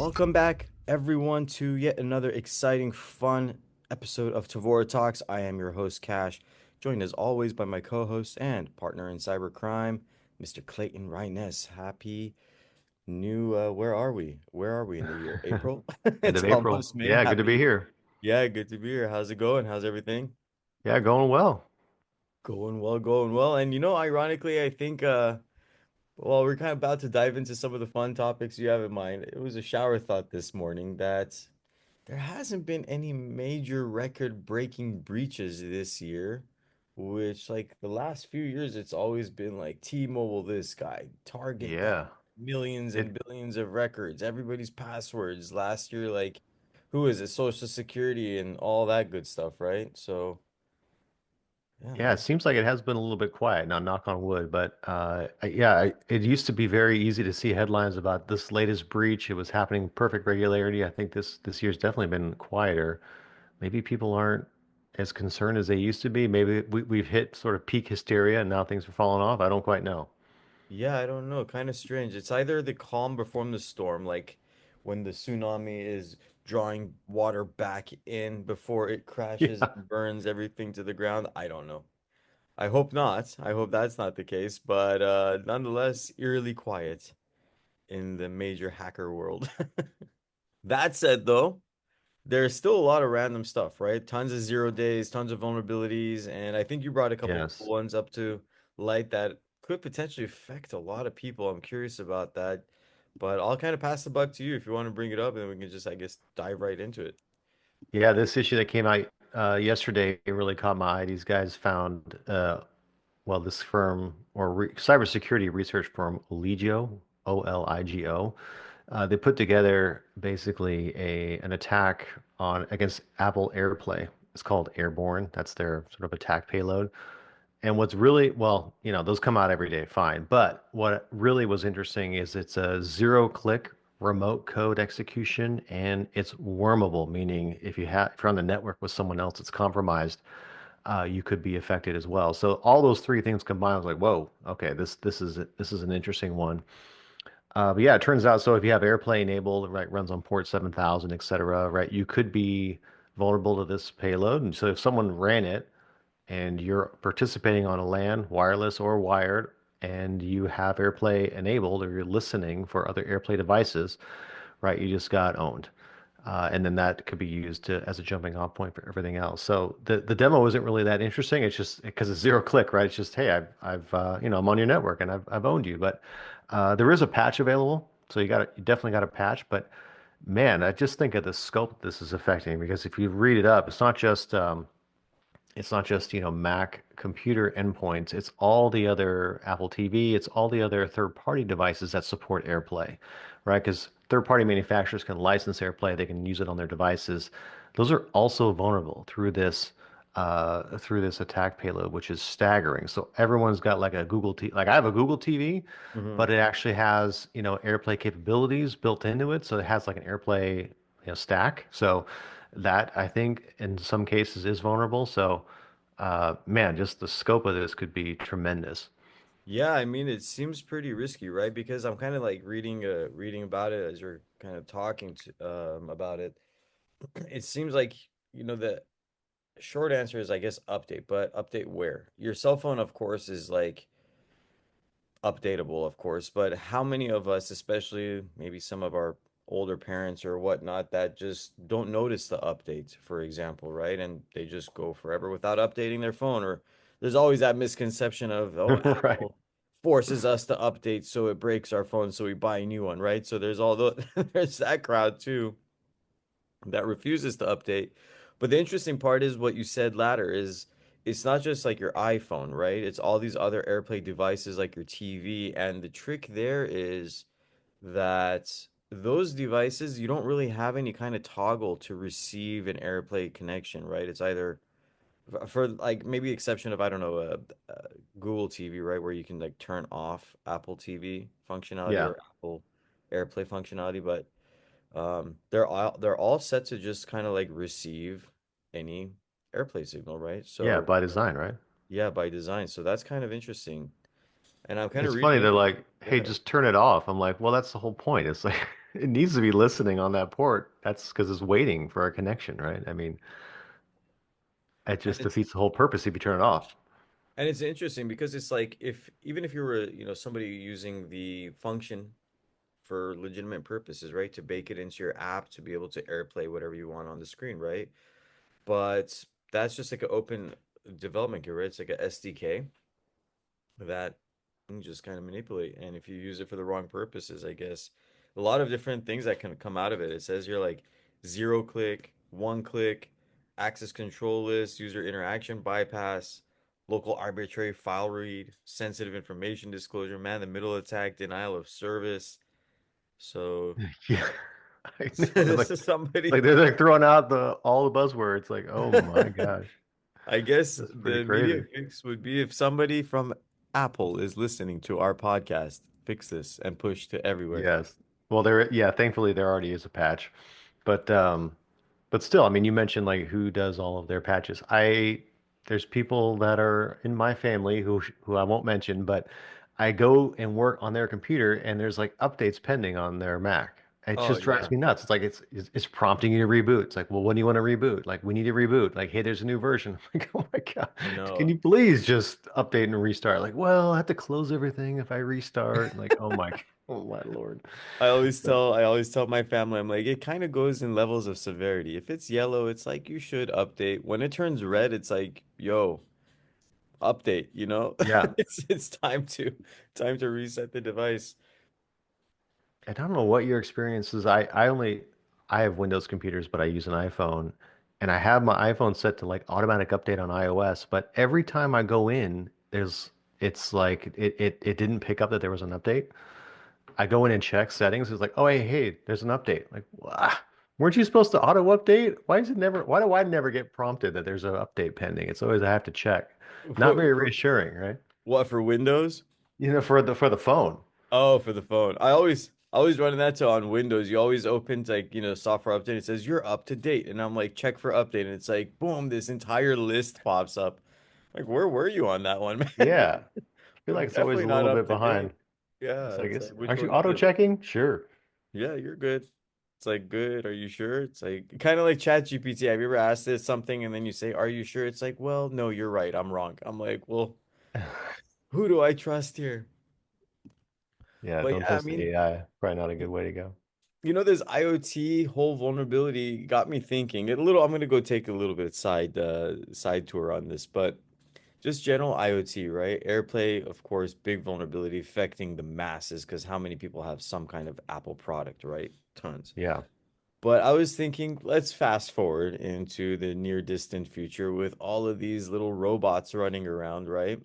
Welcome back, everyone, to yet another exciting, fun episode of Tevora Talks. I am your host, Cash, joined as always by my co-host and partner in cybercrime, Mr. Clayton Rhiness. Happy new, where are we? Where are we in the year? April? End It's of April. almost May. Yeah, good to be here. Yeah, good to be here. How's it going? How's everything? Yeah, going well. Going well, going well. And ironically, I think well, we're kind of about to dive into some of the fun topics you have in mind. It was a shower thought this morning that there hasn't been any major record-breaking breaches this year, which like the last few years it's always been like T-Mobile this guy, Target that, Yeah. millions and It billions of records, everybody's passwords. Last year, like who is it? Social Security and all that good stuff, right? So, yeah, yeah, it man. seems like it has been a little bit quiet. Now, knock on wood, but it used to be very easy to see headlines about this latest breach. It was happening perfect regularity. I think this year's definitely been quieter. Maybe people aren't as concerned as they used to be. Maybe we've hit sort of peak hysteria and now things are falling off. I don't quite know. Yeah, I don't know. Kind of strange. It's either the calm before the storm, like when the tsunami is drawing water back in before it crashes Yeah. and burns everything to the ground. I don't know. I hope not. I hope that's not the case, but nonetheless, eerily quiet in the major hacker world. That said, though, there's still a lot of random stuff, right? Tons of 0 days, tons of vulnerabilities, and I think you brought a couple cool Yes. ones up to light that could potentially affect a lot of people. I'm curious about that, but I'll kind of pass the buck to you if you want to bring it up, and then we can just, I guess, dive right into it. Yeah, this issue that came out yesterday it really caught my eye. These guys found well, this firm or cybersecurity research firm, Oligio, Oligo, they put together basically a an attack on against Apple AirPlay. It's called Airborne. That's their sort of attack payload. And what's really, well, those come out every day, fine. But what really was interesting is it's a zero-click remote code execution and it's wormable, meaning if you're on the network with someone else that's compromised, you could be affected as well. So all those three things combined, I was like, whoa, okay, this is an interesting one. But yeah, it turns out so if you have AirPlay enabled, right, runs on port 7000, et cetera, right, you could be vulnerable to this payload. And so if someone ran it and you're participating on a LAN, wireless or wired, and you have AirPlay enabled or you're listening for other AirPlay devices, right, you just got owned. And then that could be used as a jumping off point for everything else. So the demo isn't really that interesting. It's just because it's zero click, right? It's just, hey, I'm on your network and I've owned you. But there is a patch available, so you definitely got a patch. But man, I just think of the scope this is affecting because if you read it up, it's not just, Mac computer endpoints. It's all the other Apple TV. It's all the other third-party devices that support AirPlay, right? Because third-party manufacturers can license AirPlay. They can use it on their devices. Those are also vulnerable through this attack payload, which is staggering. So everyone's got like a Google T. Like I have a Google TV, Hmm. but it actually has, AirPlay capabilities built into it. So it has like an AirPlay, stack. So that I think in some cases is vulnerable. So, man, just the scope of this could be tremendous. Yeah, I mean, it seems pretty risky, right? Because I'm kind of like reading about it as you're kind of talking about it. It seems like, the short answer is, I guess, update, but update where? Your cell phone, of course, is like updatable, of course, but how many of us, especially maybe some of our older parents or whatnot, that just don't notice the updates, for example, right? And they just go forever without updating their phone, or there's always that misconception of, oh, Right. Apple forces us to update so it breaks our phone, so we buy a new one, right? So there's all the there's that crowd too that refuses to update. But the interesting part is what you said latter is it's not just like your iPhone, right? It's all these other AirPlay devices like your TV. And the trick there is that those devices, you don't really have any kind of toggle to receive an AirPlay connection, right? It's either for like maybe exception of, I don't know, Google TV, right? Where you can like turn off Apple TV functionality Yeah. or Apple AirPlay functionality, but they're all set to just kind of like receive any AirPlay signal, right? Yeah, So by design, right? yeah, by design. So that's kind of interesting. And I'm kind of It's funny reading they're into. like, Go hey, ahead. just turn it off. I'm like, well, that's the whole point. It's like it needs to be listening on that port. That's because it's waiting for a connection, right? I mean, it And just it's defeats the whole purpose if you turn it off. and it's interesting because it's like if even if you were, somebody using the function for legitimate purposes, right? To bake it into your app to be able to AirPlay whatever you want on the screen, right? But that's just like an open development kit, right? It's like a SDK that you can just kind of manipulate. And if you use it for the wrong purposes, I guess a lot of different things that can come out of it. It says here like 0 click, 1 click, access control list, user interaction bypass, local arbitrary file read, sensitive information disclosure, man, the middle attack, denial of service. So Yeah, I know. this Like, is like somebody. they're like throwing out the all the buzzwords. Like, oh my gosh, I guess that's pretty the immediate crazy. fix would be if somebody from Apple is listening to our podcast, fix this and push to everywhere. Yes. Well, yeah, thankfully there already is a patch. But but still, I mean, you mentioned like who does all of their patches. There's people that are in my family who I won't mention, but I go and work on their computer and there's like updates pending on their Mac. It Oh just drives yeah, me nuts. It's like it's prompting you to reboot. It's like, well, when do you want to reboot? Like, we need to reboot. Like, hey, there's a new version. I'm like, oh my God, I can know. you please just update and restart? Like, well, I have to close everything if I restart. Like, oh my, oh my Lord. But I always tell my family, I'm like, it kind of goes in levels of severity. If it's yellow, it's like you should update. When it turns red, it's like, yo, update, you know? yeah. It's time to reset the device. I don't know what your experience is. I have Windows computers, but I use an iPhone, and I have my iPhone set to like automatic update on iOS. But every time I go in, it's like it didn't pick up that there was an update. I go in and check settings. It's like, oh hey, there's an update. Like, "Wah, weren't you supposed to auto update? Why is it never? Why do I never get prompted that there's an update pending? It's always I have to check. Not very For reassuring, right? what, for Windows? You know, for the phone. Oh, for the phone. I always run that to on Windows. You always open to, like, software update. It says you're up to date. And I'm like, check for update. And it's like, boom, this entire list pops up. Like, where were you on that one, man? Yeah. I feel We're like it's always definitely a not little up bit to behind. date. Yeah, It's like, it's like, which aren't you one auto is it? checking? Sure. Yeah, you're good. It's like, good. Are you sure? It's like kind of like Chat GPT. Have you ever asked it something and then you say, are you sure? It's like, well, no, you're right. I'm wrong. I'm like, well, who do I trust here? Yeah, But don't yeah, I trust the mean, AI. Probably not a good way to go. This IoT whole vulnerability got me thinking. I'm gonna go take a little bit side tour on this, but just general IoT, right? AirPlay, of course, big vulnerability affecting the masses because how many people have some kind of Apple product, right? Tons. Yeah. But I was thinking, let's fast forward into the near distant future with all of these little robots running around, right?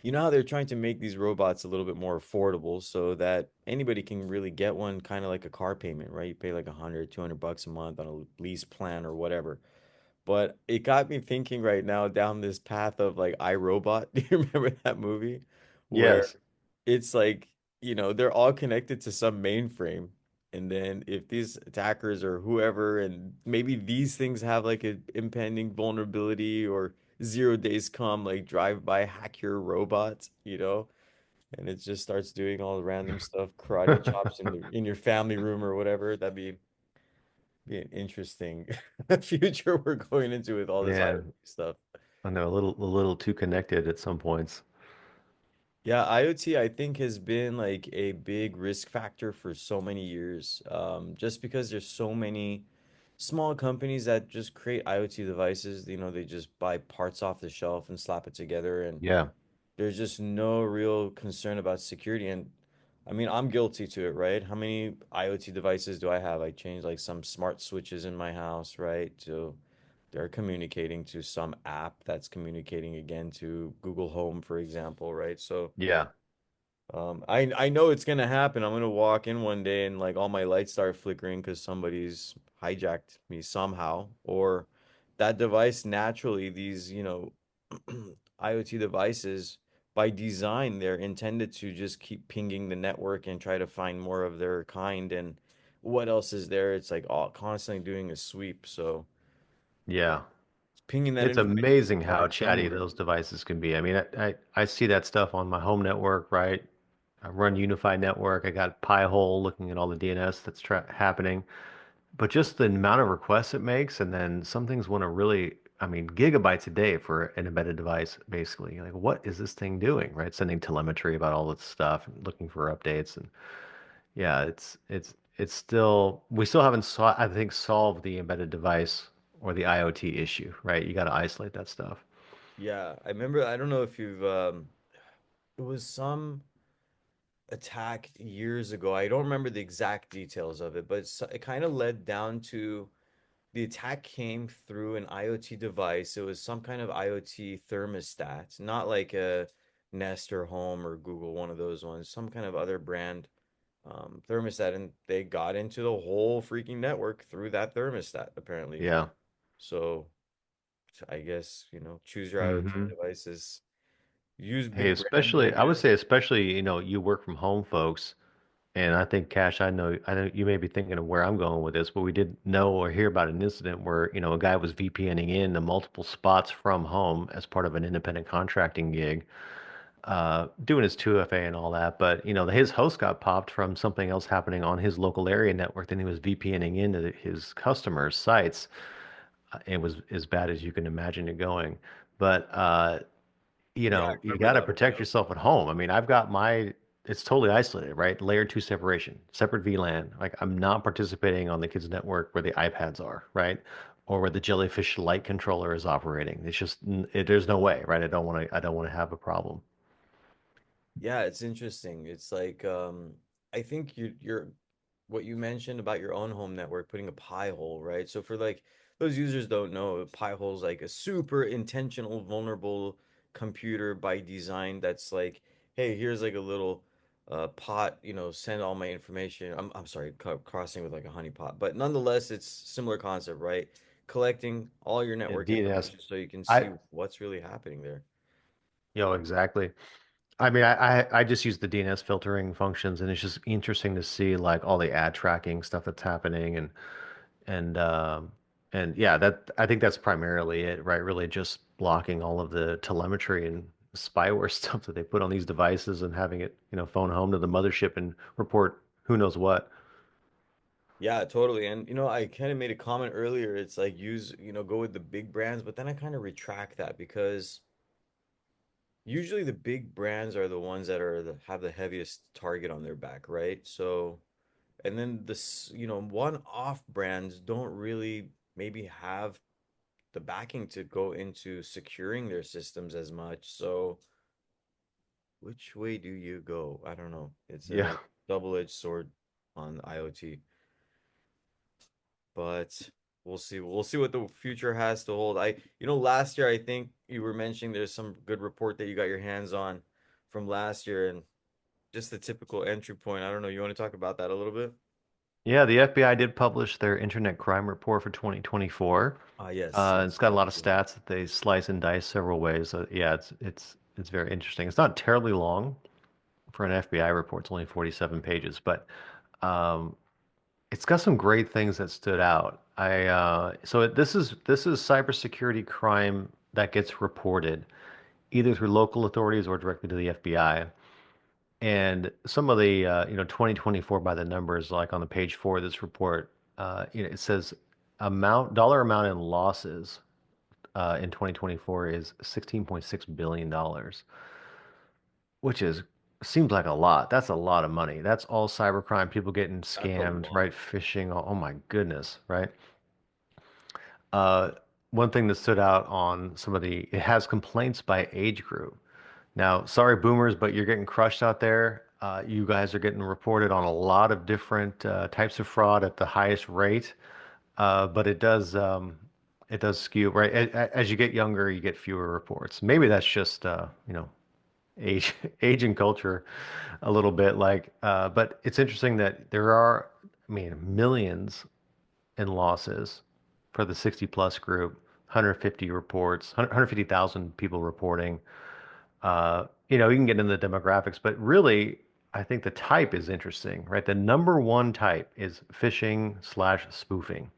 You know how they're trying to make these robots a little bit more affordable so that anybody can really get one, kind of like a car payment, right? You pay like 100, $200 a month on a lease plan or whatever. But it got me thinking right now down this path of like iRobot. Do you remember that movie where Yes. it's like, they're all connected to some mainframe. And then if these attackers or whoever, and maybe these things have like an impending vulnerability or 0 days come, like drive by hack your robot, and it just starts doing all the random stuff, karate chops in your family room or whatever. That'd be an interesting future we're going into with all this IoT Man, stuff. I know a little too connected at some points. Yeah, IoT I think has been like a big risk factor for so many years. Just because there's so many small companies that just create IoT devices, they just buy parts off the shelf and slap it together, and Yeah. there's just no real concern about security. And I mean, I'm guilty to it, right? How many IoT devices do I have? I changed like some smart switches in my house, right? So they're communicating to some app that's communicating again to Google Home, for example, right? So Yeah. I know it's gonna happen. I'm gonna walk in one day and like all my lights start flickering because somebody's hijacked me somehow, or that device naturally, these, IoT devices by design, they're intended to just keep pinging the network and try to find more of their kind. And what else is there? It's like all constantly doing a sweep. So Yeah. it's pinging that It's information amazing how back chatty somewhere. those devices can be. I mean, I see that stuff on my home network, right? I run unified network. I got Pi-hole looking at all the DNS that's happening. But just the amount of requests it makes, and then some things want to really, I mean, gigabytes a day for an embedded device, basically. Like, what is this thing doing, right? Sending telemetry about all this stuff and looking for updates. And yeah, it's still, we still haven't, I think, solved the embedded device or the IoT issue, right? You got to isolate that stuff. Yeah, I remember. I don't know if you've. It was some attack years ago. I don't remember the exact details of it, but it kind of led down to the attack came through an IoT device. It was some kind of IoT thermostat, not like a Nest or Home or Google, one of those ones, some kind of other brand thermostat, and they got into the whole freaking network through that thermostat, apparently. Yeah. So I guess, choose your IoT hmm devices. Use Hey, big brands, I especially, I would guess. say, especially, you work from home folks. And I think, Cash, I know you may be thinking of where I'm going with this, but we did know or hear about an incident where, a guy was VPNing in to multiple spots from home as part of an independent contracting gig, doing his 2FA and all that. But, his host got popped from something else happening on his local area network. Then he was VPNing into his customers' sites. It was as bad as you can imagine it going. But Yeah, I you remember got to that whole protect deal. yourself at home. I mean, I've got it's totally isolated, right? Layer two separation, separate VLAN. Like I'm not participating on the kids' network where the iPads are, right? Or where the Jellyfish Light controller is operating. It's just, there's no way, right? I don't want to have a problem. Yeah, it's interesting. It's like I think you're what you mentioned about your own home network, putting a pie hole, right? So for like those users don't know, a pie hole is like a super intentional vulnerable computer by design that's like, hey, here's like a little pot, send all my information. I'm sorry, crossing with like a honey pot, but nonetheless, it's similar concept, right? Collecting all your Yeah, network DNS. information so you can see I, what's really happening there. exactly. I mean, I just use the DNS filtering functions, and it's just interesting to see like all the ad tracking stuff that's happening, and yeah, that I think that's primarily it, right? Really just blocking all of the telemetry and spyware stuff that they put on these devices and having it, phone home to the mothership and report who knows what. Yeah, totally. And I kind of made a comment earlier. It's like go with the big brands, but then I kind of retract that because usually the big brands are the ones that have the heaviest target on their back, right? So, and then one-off brands don't really maybe have the backing to go into securing their systems as much. So, which way do you go? I don't know. It's Yeah. a double-edged sword on IoT. But we'll see. We'll see what the future has to hold. Last year I think you were mentioning there's some good report that you got your hands on from last year, and just the typical entry point. I don't know. You want to talk about that a little bit? Yeah, the FBI did publish their Internet Crime Report for 2024. Ah, yes, It's yes. got a lot Thank of you. stats that they slice and dice several ways. Yeah, it's very interesting. It's not terribly long for an FBI report. It's only 47 pages, but um, it's got some great things that stood out. This is cybersecurity crime that gets reported either through local authorities or directly to the FBI. And some of the 2024 by the numbers, like on the page 4 of this report, it says dollar amount in losses in 2024 is $16.6 billion, which is seems like a lot. That's a lot of money. That's all cybercrime, people getting That's a scammed, lot. right? Phishing. Oh my goodness, right? Uh, One thing that stood out on it has complaints by age group. Now, sorry, boomers, but you're getting crushed out there. You guys are getting reported on a lot of different types of fraud at the highest rate, but it does skew, right? As you get younger, you get fewer reports. Maybe that's just age age and culture a little bit but it's interesting that there are, I mean, millions in losses for the 60 plus group, 150 reports, 150,000 people reporting. You can get into the demographics, but really, I think the type is interesting, right? The number one type is phishing/spoofing.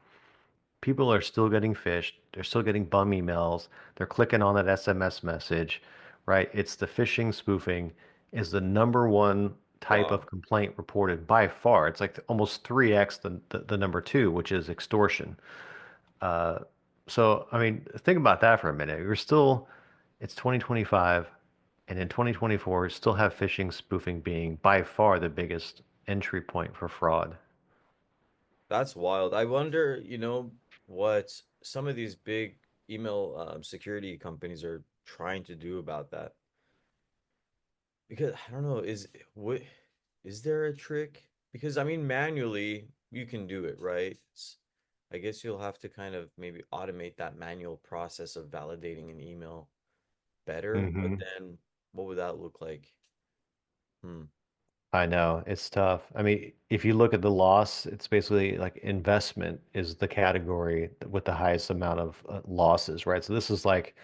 People are still getting phished. They're still getting bum emails. They're clicking on that SMS message, right? It's the phishing spoofing is the number one type of Wow. complaint reported by far. It's like almost 3x the number two, which is extortion. Uh, so, I mean, think about that for a minute. It's 2025, and in 2024, we still have phishing, spoofing being by far the biggest entry point for fraud. That's wild. I wonder, what some of these big email security companies are trying to do about that. Because I don't know, what is there a trick? Because I mean, manually you can do it, right? I guess you'll have to kind of maybe automate that manual process of validating an email better, but Hmm. then what would that look like? Hmm. I know it's tough. I mean, if you look at the loss, it's basically like investment is the category with the highest amount of losses, right? So this is like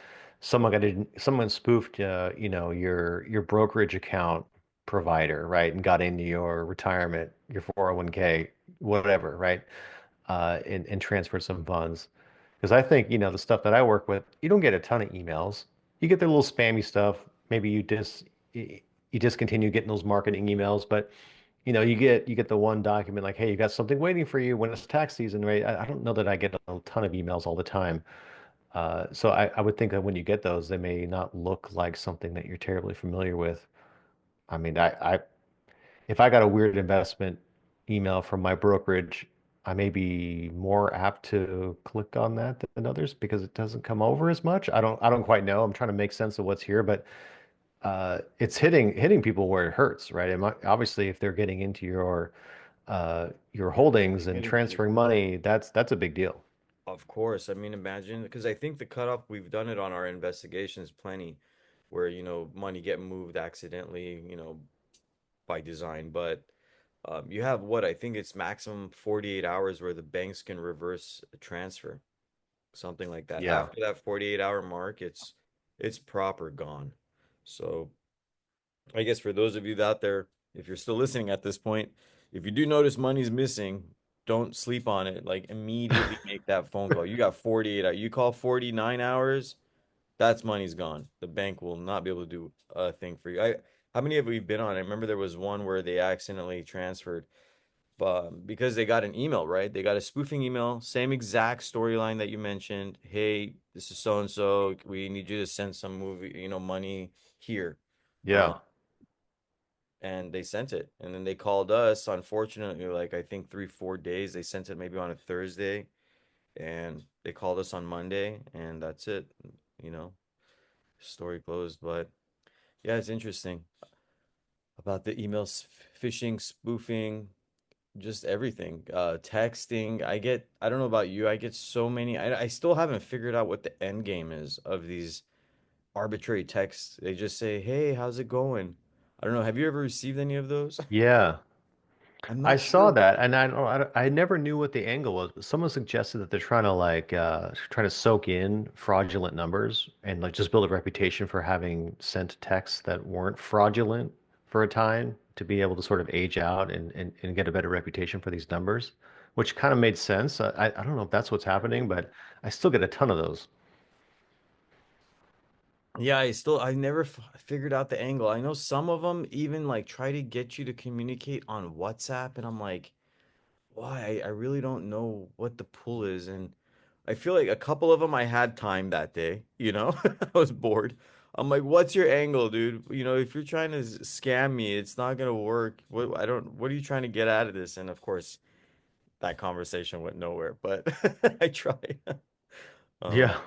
someone spoofed, your brokerage account provider, right, and got into your retirement, your 401k, whatever, right, and transferred some funds. Because I think, the stuff that I work with, you don't get a ton of emails. You get the little spammy stuff. Maybe you discontinue getting those marketing emails, but you get the one document like, hey, you got something waiting for you when it's tax season, right? I don't know that I get a ton of emails all the time. So I would think that when you get those, they may not look like something that you're terribly familiar with. I mean, if I got a weird investment email from my brokerage, I may be more apt to click on that than others because it doesn't come over as much. I don't quite know. I'm trying to make sense of what's here, but it's hitting people where it hurts, right? Obviously, if they're getting into your holdings and Communicate. transferring money, that's a big deal. Of course. I mean, imagine because I think the cutoff we've done it on our investigations plenty where, money get moved accidentally, by design, but you have what I think it's maximum 48 hours where the banks can reverse a transfer, something like that. Yeah. After that 48-hour mark, it's proper gone. So I guess for those of you out there, if you're still listening at this point, if you do notice money's missing, don't sleep on it. Like immediately make that phone call. You got 48 hours. You call 49 hours, that's money's gone. The bank will not be able to do a thing for you. How many have we been on? I remember there was one where they accidentally transferred, because they got an email, right? They got a spoofing email, same exact storyline that you mentioned. Hey, this is so and so. We need you to send some money here. Yeah. Uh, and they sent it. And then they called us. Unfortunately, like I think 3, 4 days. They sent it maybe on a Thursday, and they called us on Monday, and that's it. You know, Story closed. But yeah, it's interesting about the emails, phishing, spoofing, just everything. Texting. I don't know about you, I get so many. I still haven't figured out what the end game is of these arbitrary texts. They just say, "Hey, how's it going?" I don't know. Have you ever received any of those? Yeah. I'm I not saw sure. that, and I never knew what the angle was, but someone suggested that they're trying to trying to soak in fraudulent numbers and like just build a reputation for having sent texts that weren't fraudulent for a time to be able to sort of age out and get a better reputation for these numbers, which kind of made sense. I don't know if that's what's happening, but I still get a ton of those. Yeah, I never figured out the angle. I know some of them even like try to get you to communicate on WhatsApp, and I'm like, why? I really don't know what the pull is. And I feel like a couple of them I had time that day, I was bored. I'm like, what's your angle, dude? If you're trying to scam me, it's not gonna work. What are you trying to get out of this? And of course, that conversation went nowhere, but I tried. Um, Yeah.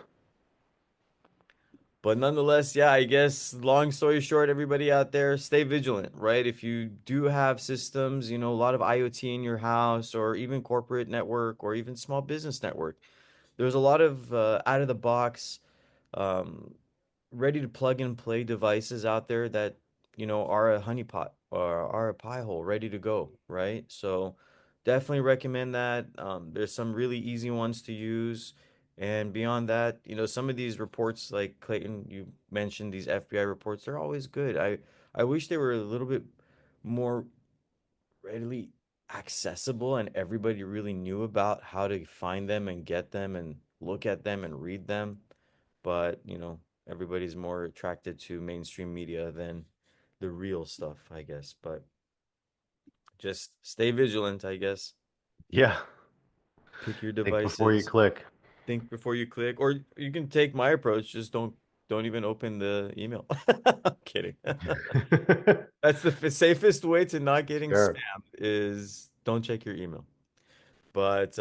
but nonetheless, yeah, I guess long story short, everybody out there, stay vigilant, right? If you do have systems, a lot of IoT in your house or even corporate network or even small business network, there's a lot of out of the box, um, ready to plug and play devices out there that, are a honeypot or are a pie hole ready to go, right? So definitely recommend that. There's some really easy ones to use. And beyond that, some of these reports, like Clayton, you mentioned these FBI reports, they're always good. I wish they were a little bit more readily accessible and everybody really knew about how to find them and get them and look at them and read them. But, everybody's more attracted to mainstream media than the real stuff, I guess. But Just stay vigilant, I guess. Yeah. Pick your Think before you devices. click. Think before you click, or you can take my approach. Just don't even open the email. I'm kidding. That's the safest way to not getting Sure. spammed is don't check your email. But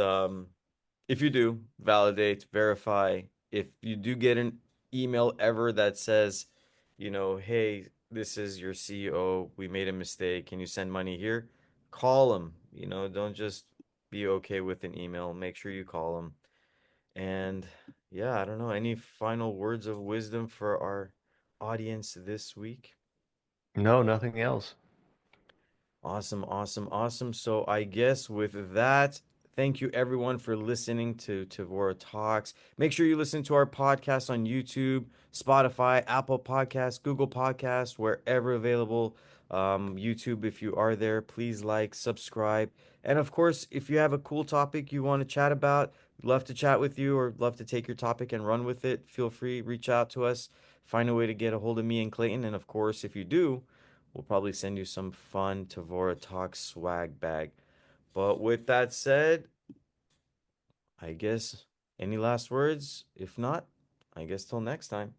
if you do, validate, verify. If you do get an email ever that says, hey, this is your CEO, we made a mistake, can you send money here? Call them. Don't just be okay with an email. Make sure you call them. And yeah, I don't know. Any final words of wisdom for our audience this week? No, nothing else. Awesome, awesome, awesome. So I guess with that, thank you everyone for listening to Tevora Talks. Make sure you listen to our podcast on YouTube, Spotify, Apple Podcasts, Google Podcasts, wherever available. YouTube, if you are there, please like, subscribe. And of course, if you have a cool topic you want to chat about, we'd love to chat with you or love to take your topic and run with it. Feel free, reach out to us, find a way to get a hold of me and Clayton. And of course, if you do, we'll probably send you some fun Tavora Talk swag bag. But with that said, I guess any last words? If not, I guess till next time.